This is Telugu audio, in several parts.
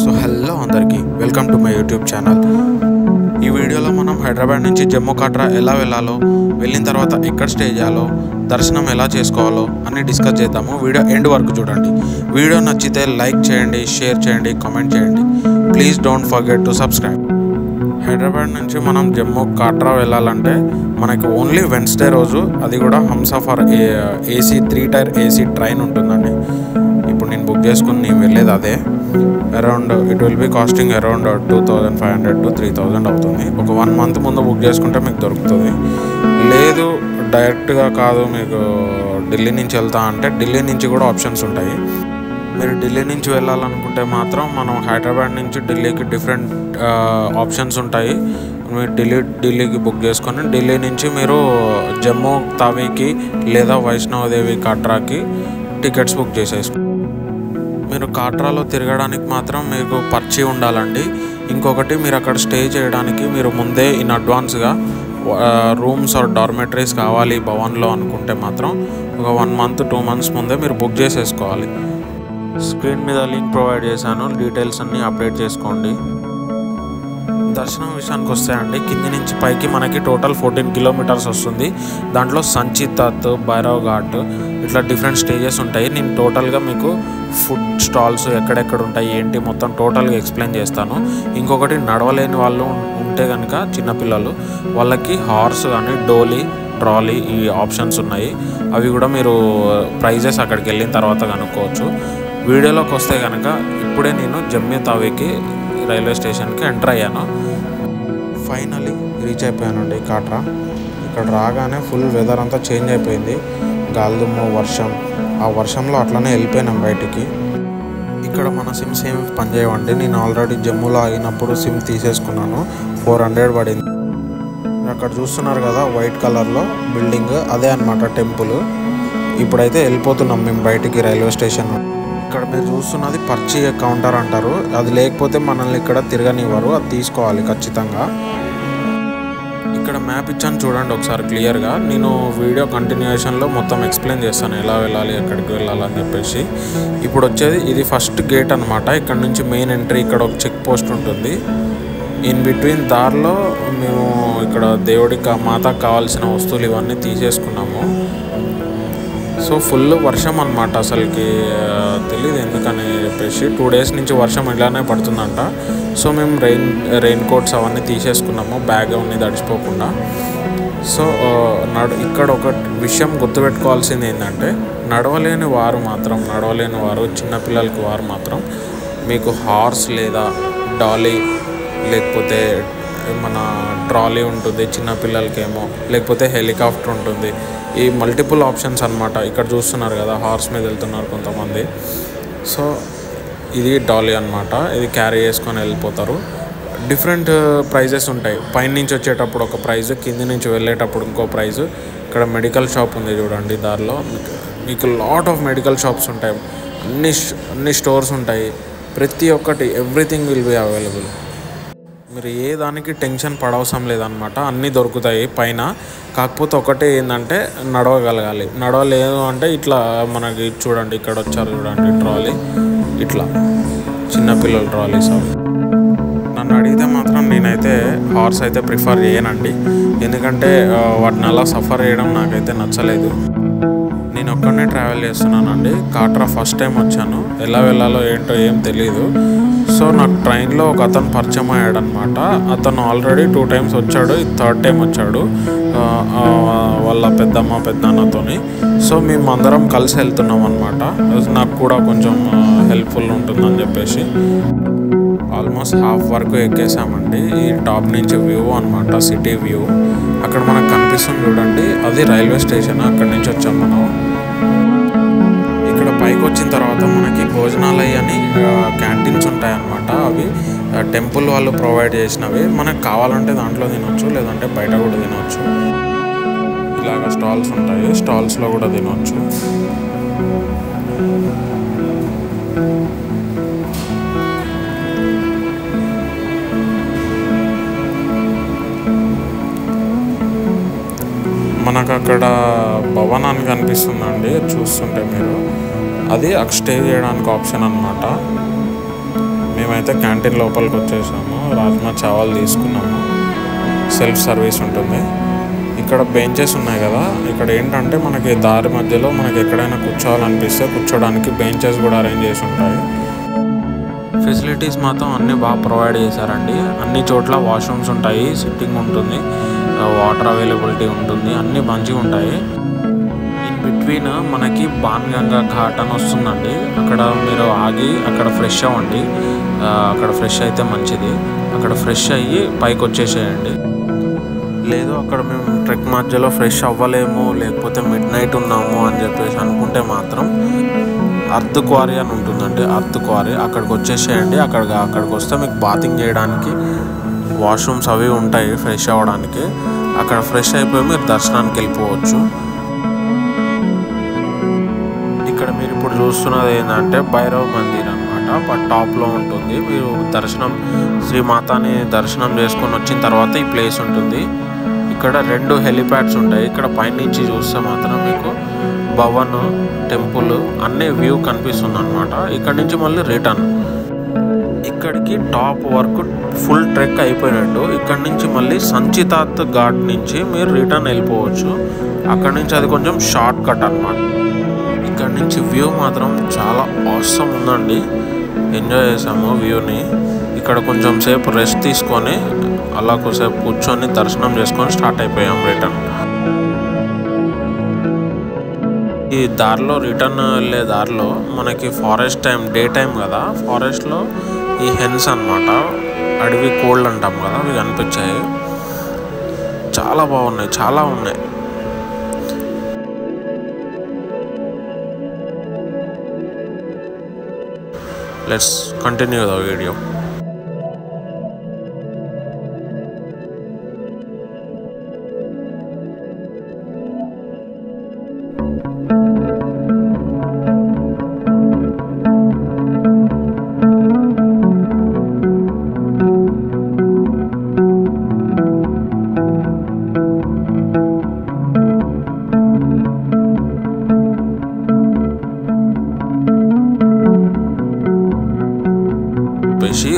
సో హలో అందరికీ welcome to my YouTube channel. ఈ వీడియోలో మనం హైదరాబాద్ నుంచి జమ్మూ కట్రా ఎలా వెళ్ళాలో, వెళ్ళిన తర్వాత ఎక్కడ స్టే చేయాలో, దర్శనం ఎలా చేసుకోవాలో అన్నీ డిస్కస్ చేద్దాము. వీడియో ఎండ్ వరకు చూడండి. వీడియో నచ్చితే లైక్ చేయండి, షేర్ చేయండి, కామెంట్ చేయండి. Please don't forget to subscribe. Hyderabad నుంచి మనం జమ్మూ కట్రా వెళ్ళాలంటే మనకి ఓన్లీ వెన్స్డే రోజు, అది కూడా Humsafar AC 3 tier AC train ఉంటుందండి. ఇప్పుడు నేను బుక్ చేసుకుని నేను వెళ్ళేది అదే. Around it will be costing around 2500 to 3000 అవుతుంది. ఒక 1 month ముందు బుక్ చేసుకుంటే మీకు దొరుకుతుంది. లేదు డైరెక్ట్గా కాదు, మీకు ఢిల్లీ నుంచి వెళ్తా అంటే ఢిల్లీ నుంచి కూడా ఆప్షన్స్ ఉంటాయి. మీరు ఢిల్లీ నుంచి వెళ్ళాలనుకుంటే మాత్రం మనం హైదరాబాద్ నుంచి ఢిల్లీకి డిఫరెంట్ ఆప్షన్స్ ఉంటాయి. మీరు ఢిల్లీకి బుక్ చేసుకొని ఢిల్లీ నుంచి మీరు జమ్మూ తావీకి లేదా వైష్ణవదేవి కట్రాకి టికెట్స్ బుక్ చేసేసుకోండి. మీరు కాట్రాలో తిరగడానికి మాత్రం మీకు పర్చి ఉండాలండి. ఇంకొకటి, మీరు అక్కడ స్టే చేయడానికి మీరు ముందే ఇన్ అడ్వాన్స్గా రూమ్స్ ఆర్ డార్మెటరీస్ కావాలి భవన్లో అనుకుంటే మాత్రం ఒక 1 month 2 months ముందే మీరు బుక్ చేసేసుకోవాలి. స్క్రీన్ మీద లింక్ ప్రొవైడ్ చేశాను, డీటెయిల్స్ అన్నీ అప్డేట్ చేసుకోండి. దర్శనం విషయానికి వస్తే అండి, కింది నుంచి పైకి మనకి టోటల్ 14 kilometers వస్తుంది. దాంట్లో సంచితత్, భైరవ్ ఘాట్ ఇట్లా డిఫరెంట్ స్టేజెస్ ఉంటాయి. నేను టోటల్గా మీకు ఫుడ్ స్టాల్స్ ఎక్కడెక్కడ ఉంటాయి ఏంటి మొత్తం టోటల్గా ఎక్స్ప్లెయిన్ చేస్తాను. ఇంకొకటి, నడవలేని వాళ్ళు ఉంటే కనుక చిన్నపిల్లలు వాళ్ళకి హార్స్ కానీ డోలీ, ట్రాలీ ఈ ఆప్షన్స్ ఉన్నాయి. అవి కూడా మీరు ప్రైజెస్ అక్కడికి వెళ్ళిన తర్వాత కనుక్కోవచ్చు. వీడియోలోకి వస్తే కనుక ఇప్పుడే నేను జమ్మూ తావీకి రైల్వే స్టేషన్కి ఎంటర్ అయ్యాను. ఫైనలీ రీచ్ అయిపోయానండి కాట్రా. ఇక్కడ రాగానే ఫుల్ వెదర్ అంతా చేంజ్ అయిపోయింది. గాలిదుమ్ము, వర్షం. ఆ వర్షంలో అట్లనే వెళ్ళిపోయినాం బయటికి. ఇక్కడ మన సిమ్స్ ఏమి పనిచేయవండి. నేను ఆల్రెడీ జమ్మూలో ఆగినప్పుడు సిమ్ తీసేసుకున్నాను. 400 పడింది. అక్కడ చూస్తున్నారు కదా వైట్ కలర్లో బిల్డింగ్, అదే అనమాట టెంపుల్. ఇప్పుడైతే వెళ్ళిపోతున్నాం మేము బయటికి రైల్వే స్టేషన్. ఇక్కడ మీరు చూస్తున్నది పర్చి కౌంటర్ అంటారు. అది లేకపోతే మనల్ని ఇక్కడ తిరగనివ్వరు, అది తీసుకోవాలి ఖచ్చితంగా. ఇక్కడ మ్యాప్ ఇచ్చాను చూడండి ఒకసారి క్లియర్గా. నేను వీడియో కంటిన్యూషన్లో మొత్తం ఎక్స్ప్లెయిన్ చేస్తాను ఎలా వెళ్ళాలి, ఎక్కడికి వెళ్ళాలని చెప్పేసి. ఇప్పుడు వచ్చేది ఇది ఫస్ట్ గేట్ అనమాట. ఇక్కడ నుంచి మెయిన్ ఎంట్రీ. ఇక్కడ ఒక చెక్ పోస్ట్ ఉంటుంది. ఇన్ బిట్వీన్ దారిలో మేము ఇక్కడ దేవుడికి మాతకు కావాల్సిన వస్తువులు ఇవన్నీ తీసేసుకున్నాము. సో ఫుల్ వర్షం అనమాట. అసలుకి తెలియదు ఎందుకని చెప్పేసి 2 days నుంచి వర్షం ఇలానే పడుతుందంట. సో మేము రెయిన్ కోట్స్ అవన్నీ తీసేసుకున్నాము, బ్యాగ్ అవన్నీ తడిచిపోకుండా. సో ఇక్కడ ఒక విషయం గుర్తుపెట్టుకోవాల్సింది ఏంటంటే, నడవలేని వారు చిన్నపిల్లలకి వారు మాత్రం మీకు హార్స్ లేదా డాలీ లేకపోతే మన ట్రాలీ ఉంటుంది చిన్నపిల్లలకేమో, లేకపోతే హెలికాప్టర్ ఉంటుంది. ఈ మల్టిపుల్ ఆప్షన్స్ అనమాట. ఇక్కడ చూస్తున్నారు కదా హార్స్ మీద వెళ్తున్నారు కొంతమంది. సో ఇది డాలీ అనమాట. ఇది క్యారీ చేసుకొని వెళ్ళిపోతారు. డిఫరెంట్ ప్రైజెస్ ఉంటాయి. పైన నుంచి వచ్చేటప్పుడు ఒక ప్రైజ్, కింది నుంచి వెళ్ళేటప్పుడు ఇంకో ప్రైజ్. ఇక్కడ మెడికల్ షాప్ ఉంది చూడండి దారిలో. మీకు లాట్ ఆఫ్ మెడికల్ షాప్స్ ఉంటాయి. అన్ని స్టోర్స్ ఉంటాయి. ప్రతి ఒక్కటి ఎవ్రీథింగ్ విల్ బి అవైలబుల్. మీరు ఏ దానికి టెన్షన్ పడవసరం లేదనమాట. అన్నీ దొరుకుతాయి పైన. కాకపోతే ఒకటే ఏంటంటే నడవగలగాలి. నడవలేదు అంటే ఇట్లా మనకి చూడండి ఇక్కడ వచ్చారు చూడండి ట్రాలీ, ఇట్లా చిన్నపిల్లల ట్రాలీస్. నన్ను అడిగితే మాత్రం నేనైతే హార్స్ అయితే ప్రిఫర్ చేయనండి. ఎందుకంటే వాటిని అలా సఫర్ చేయడం నాకైతే నచ్చలేదు. నేను ఒక్కడనే ట్రావెల్ చేస్తున్నానండి. కాట్రా ఫస్ట్ టైం వచ్చాను. ఎలా వెళ్ళాలో ఏంటో ఏం తెలియదు. సో నాకు ట్రైన్లో ఒక అతను పరిచయం అయ్యాడనమాట. అతను ఆల్రెడీ 2 times వచ్చాడు. ఇది 3rd time వచ్చాడు వాళ్ళ పెద్దన్నతోని. సో మేము అందరం కలిసి వెళ్తున్నాం అనమాట. నాకు కూడా కొంచెం హెల్ప్ఫుల్ ఉంటుందని చెప్పేసి ఆల్మోస్ట్ హాఫ్ వరకు ఎక్కేసామండి. ఈ టాప్ నుంచి వ్యూ అనమాట, సిటీ వ్యూ. అక్కడ మనకు కనిపిస్తుంది చూడండి, అది రైల్వే స్టేషన్. అక్కడి నుంచి వచ్చాం మనం. ఇక్కడ పైకి వచ్చిన తర్వాత మనకి భోజనాలయ అని క్యాంటీన్స్ ఉంటాయన్నమాట. అవి టెంపుల్ వాళ్ళు ప్రొవైడ్ చేసినవి. మనకు కావాలంటే దాంట్లో తినొచ్చు, లేదంటే బయట కూడా తినవచ్చు. ఇలాగ స్టాల్స్ ఉంటాయి, స్టాల్స్లో కూడా తినవచ్చు. మనకు అక్కడ భవనాన్ని కనిపిస్తుందండి చూస్తుంటే మీరు. అది స్టే చేయడానికి ఆప్షన్ అనమాట. మేమైతే క్యాంటీన్ లోపలికి వచ్చేసాము. రాజ్మా చావల్ తీసుకున్నాము. సెల్ఫ్ సర్వీస్ ఉంటుంది. ఇక్కడ బెంచెస్ ఉన్నాయి కదా, ఇక్కడ ఏంటంటే మనకి దారి మధ్యలో మనకి ఎక్కడైనా కూర్చోవాలనిపిస్తే కూర్చోడానికి బెంచెస్ కూడా అరేంజ్ చేసి ఉంటాయి. ఫెసిలిటీస్ మాత్రం అన్నీ బాగా ప్రొవైడ్ చేశారండి. అన్ని చోట్ల వాష్రూమ్స్ ఉంటాయి, సిట్టింగ్ ఉంటుంది, వాటర్ అవైలబిలిటీ ఉంటుంది, అన్నీ మంచిగా ఉంటాయి. ఇన్ బిట్వీన్ మనకి బాణగంగా ఘాట్ అని వస్తుందండి. అక్కడ మీరు ఆగి అక్కడ ఫ్రెష్ అవ్వండి. అక్కడ ఫ్రెష్ అయితే మంచిది. అక్కడ ఫ్రెష్ అయ్యి పైకి వచ్చేసేయండి. లేదు అక్కడ మేము ట్రెక్ మధ్యలో ఫ్రెష్ అవ్వలేము, లేకపోతే మిడ్ నైట్ ఉన్నాము అని చెప్పేసి అనుకుంటే మాత్రం అర్త్ క్వారీ అని ఉంటుందండి. అర్త్ క్వారీ అక్కడికి వచ్చేసేయండి. అక్కడికి వస్తే మీకు బాతింగ్ చేయడానికి వాష్రూమ్స్ అవి ఉంటాయి ఫ్రెష్ అవ్వడానికి. అక్కడ ఫ్రెష్ అయిపోయి మీరు దర్శనానికి వెళ్ళిపోవచ్చు. ఇక్కడ మీరు ఇప్పుడు చూస్తున్నది ఏంటంటే భైరవ్ మందిర్ అనమాట. టాప్లో ఉంటుంది. మీరు శ్రీమాతాని దర్శనం చేసుకొని వచ్చిన తర్వాత ఈ ప్లేస్ ఉంటుంది. ఇక్కడ 2 హెలిప్యాడ్స్ ఉంటాయి. ఇక్కడ పైనుంచి చూస్తే మాత్రం మీకు భవన్, టెంపుల్ అన్నీ వ్యూ కనిపిస్తుంది అనమాట. ఇక్కడ నుంచి మళ్ళీ రిటర్న్ ఇక్కడికి టాప్ వరకు ఫుల్ ట్రెక్ అయిపోయినట్టు. ఇక్కడ నుంచి మళ్ళీ సంచితాత్ ఘాట్ నుంచి మీరు రిటర్న్ వెళ్ళిపోవచ్చు. అక్కడ నుంచి అది కొంచెం షార్ట్ కట్ అనమాట. ఇక్కడ నుంచి వ్యూ మాత్రం చాలా ఆసమ్ ఉందండి. ఎంజాయ్ చేసాము వ్యూని. ఇక్కడ కొంచెం సేపు రెస్ట్ తీసుకొని అలా కొద్దిసేపు కూర్చొని దర్శనం చేసుకొని స్టార్ట్ అయిపోయాం రిటర్న్. ఈ దారిలో రిటర్న్ వెళ్ళే దారిలో మనకి ఫారెస్ట్ టైం, డే టైం కదా, ఫారెస్ట్లో ఈ హెన్స్ అనమాట, అడవి కోళ్ళు అంటాం కదా, అవి కనిపించాయి. చాలా బాగున్నాయి, చాలా ఉన్నాయి. Let's continue the video.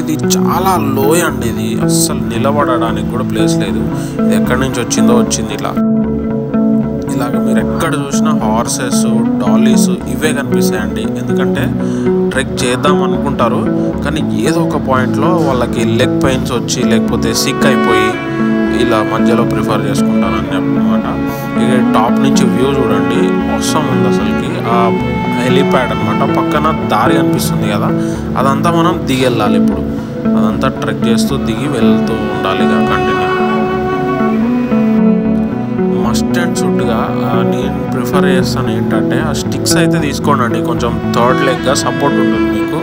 ఇది చాలా లోయ అండి. ఇది అస్సలు నిలబడడానికి కూడా ప్లేస్ లేదు. ఇది ఎక్కడి నుంచి వచ్చింది ఇలాగ మీరు ఎక్కడ చూసినా హార్సెస్, డాలీస్ ఇవే కనిపిస్తాయండి. ఎందుకంటే ట్రెక్ చేద్దాం అనుకుంటారు, కానీ ఏదో ఒక పాయింట్లో వాళ్ళకి లెగ్ పెయిన్స్ వచ్చి లేకపోతే సిక్ అయిపోయి ఇలా మధ్యలో ప్రిఫర్ చేసుకుంటాను అని అన్నమాట. ఇక టాప్ నుంచి వ్యూ చూడండి, అవసరం ఉంది అసలుకి. ఆ హెలిప్యాడ్ అనమాట, పక్కన దారి అనిపిస్తుంది కదా, అదంతా మనం దిగి వెళ్ళాలి. ఇప్పుడు అదంతా ట్రెక్ చేస్తూ దిగి వెళ్తూ ఉండాలి. ఇక కంటిన్యూ. మస్ట్ అండ్ షుడ్గా నేను ప్రిఫర్ చేస్తాను ఏంటంటే ఆ స్టిక్స్ అయితే తీసుకోండి. కొంచెం థర్డ్ లెగ్గా సపోర్ట్ ఉంటుంది మీకు.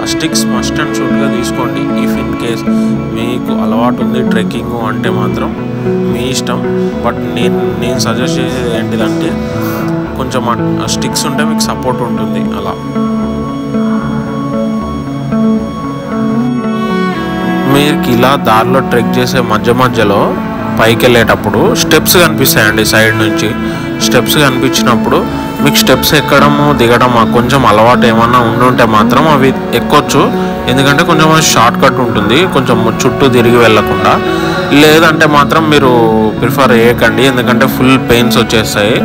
ఆ స్టిక్స్ మస్ట్ అండ్ షుడ్గా తీసుకోండి. ఇఫ్ ఇన్ కేస్ మీకు అలవాటు ఉంది ట్రెక్కింగ్ అంటే మాత్రం మీ ఇష్టం. బట్ నేను సజెస్ట్ చేసేది ఏంటిదంటే కొంచెం ఆ స్టిక్స్ ఉంటే మీకు సపోర్ట్ ఉంటుంది. అలా మీకు ఇలా దారిలో ట్రెక్ చేసే మధ్యలో పైకి వెళ్ళేటప్పుడు స్టెప్స్ కనిపిస్తాయండి. సైడ్ నుంచి స్టెప్స్ కనిపించినప్పుడు మీకు స్టెప్స్ ఎక్కడము దిగడం కొంచెం అలవాటు ఏమన్నా ఉండుంటే మాత్రం అవి ఎక్కొచ్చు. ఎందుకంటే కొంచెం షార్ట్ కట్ ఉంటుంది, కొంచెం చుట్టూ తిరిగి వెళ్ళకుండా. లేదంటే మాత్రం మీరు ప్రిఫర్ చేయకండి, ఎందుకంటే ఫుల్ పెయిన్స్ వచ్చేస్తాయి.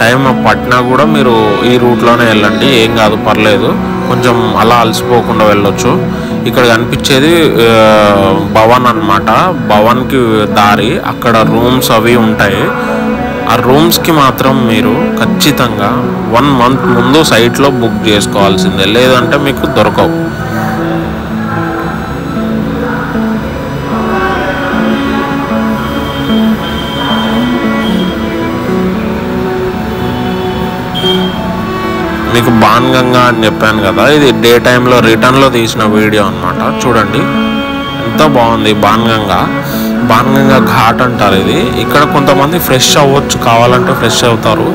టైం పట్టినా కూడా మీరు ఈ రూట్లోనే వెళ్ళండి, ఏం కాదు, పర్లేదు. కొంచెం అలా అలసిపోకుండా వెళ్ళొచ్చు. ఇక్కడ కనిపించేది భవన్ అనమాట. భవన్కి దారి, అక్కడ రూమ్స్ అవి ఉంటాయి. ఆ రూమ్స్కి మాత్రం మీరు ఖచ్చితంగా 1 month ముందు సైట్లో బుక్ చేసుకోవాల్సిందే, లేదంటే మీకు దొరకవు. మీకు బాణగంగా అని చెప్పాను కదా, ఇది డే టైంలో రిటర్న్లో తీసిన వీడియో అనమాట. చూడండి ఎంత బాగుంది. బాణగంగా ఘాట్ అంటారు ఇది. ఇక్కడ కొంతమంది ఫ్రెష్ అవ్వచ్చు, కావాలంటే ఫ్రెష్ అవుతారు.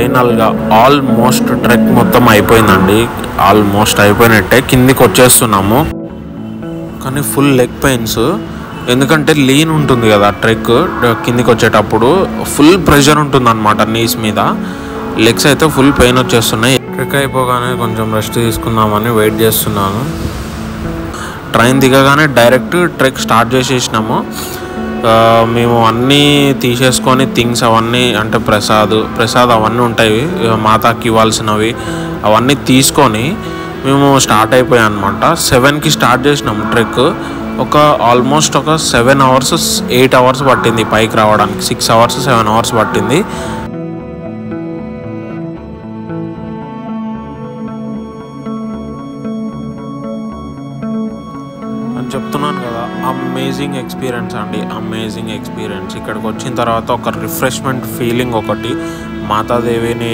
ఫైనల్గా ఆల్మోస్ట్ ట్రెక్ మొత్తం అయిపోయిందండి. ఆల్మోస్ట్ అయిపోయినట్టే కిందికి వచ్చేస్తున్నాము. కానీ ఫుల్ లెగ్ పెయిన్స్, ఎందుకంటే లీన్ ఉంటుంది కదా ట్రెక్. కిందికి వచ్చేటప్పుడు ఫుల్ ప్రెషర్ ఉంటుంది అన్నమాట నీస్ మీద. లెగ్స్ అయితే ఫుల్ పెయిన్ వచ్చేస్తున్నాయి. ట్రెక్ అయిపోగానే కొంచెం రెస్ట్ తీసుకుందామని వెయిట్ చేస్తున్నాను. ట్రైన్ దిగగానే డైరెక్ట్ ట్రెక్ స్టార్ట్ చేసేసినాము. మేము అన్నీ తీసేసుకొని థింగ్స్ అవన్నీ, అంటే ప్రసాద్ అవన్నీ ఉంటాయి మాతాకి ఇవ్వాల్సినవి, అవన్నీ తీసుకొని మేము స్టార్ట్ అయిపోయాం అనమాట. 7కి స్టార్ట్ చేసినాము ట్రెక్. ఆల్మోస్ట్ ఒక 7 అవర్స్ 8 అవర్స్ పట్టింది పైకి రావడానికి. 6 అవర్స్ 7 అవర్స్ పట్టింది. చెప్తున్నాను కదా, అమేజింగ్ ఎక్స్పీరియన్స్ అండి, అమేజింగ్ ఎక్స్పీరియన్స్. ఇక్కడికి వచ్చిన తర్వాత ఒక రిఫ్రెష్మెంట్ ఫీలింగ్ ఒకటి, మాతాదేవిని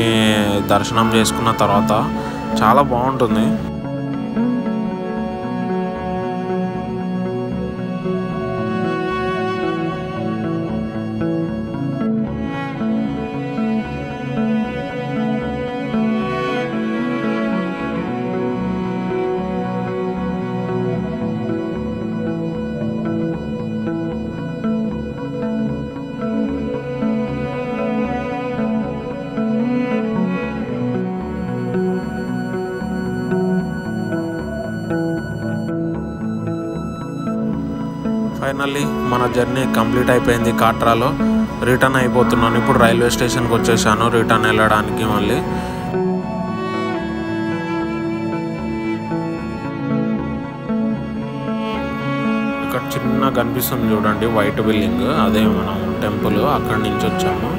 దర్శనం చేసుకున్న తర్వాత చాలా బాగుంటుంది. ఫైనల్లీ మన జర్నీ కంప్లీట్ అయిపోయింది. కాట్రాలో రిటర్న్ అయిపోతున్నాను. ఇప్పుడు రైల్వే స్టేషన్కి వచ్చేసాను రిటర్న్ వెళ్ళడానికి. మళ్ళీ ఇక్కడ చిన్న కనిపిస్తుంది చూడండి, వైట్ బిల్డింగ్, అదే మనం టెంపుల్. అక్కడి నుంచి వచ్చాము.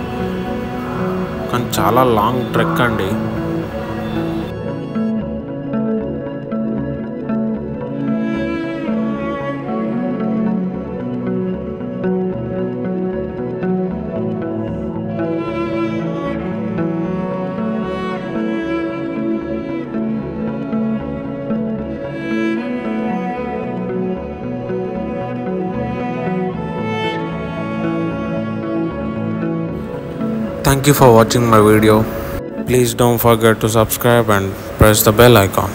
కానీ చాలా లాంగ్ ట్రెక్ అండి. Thank you for watching my video. Please don't forget to subscribe and press the bell icon.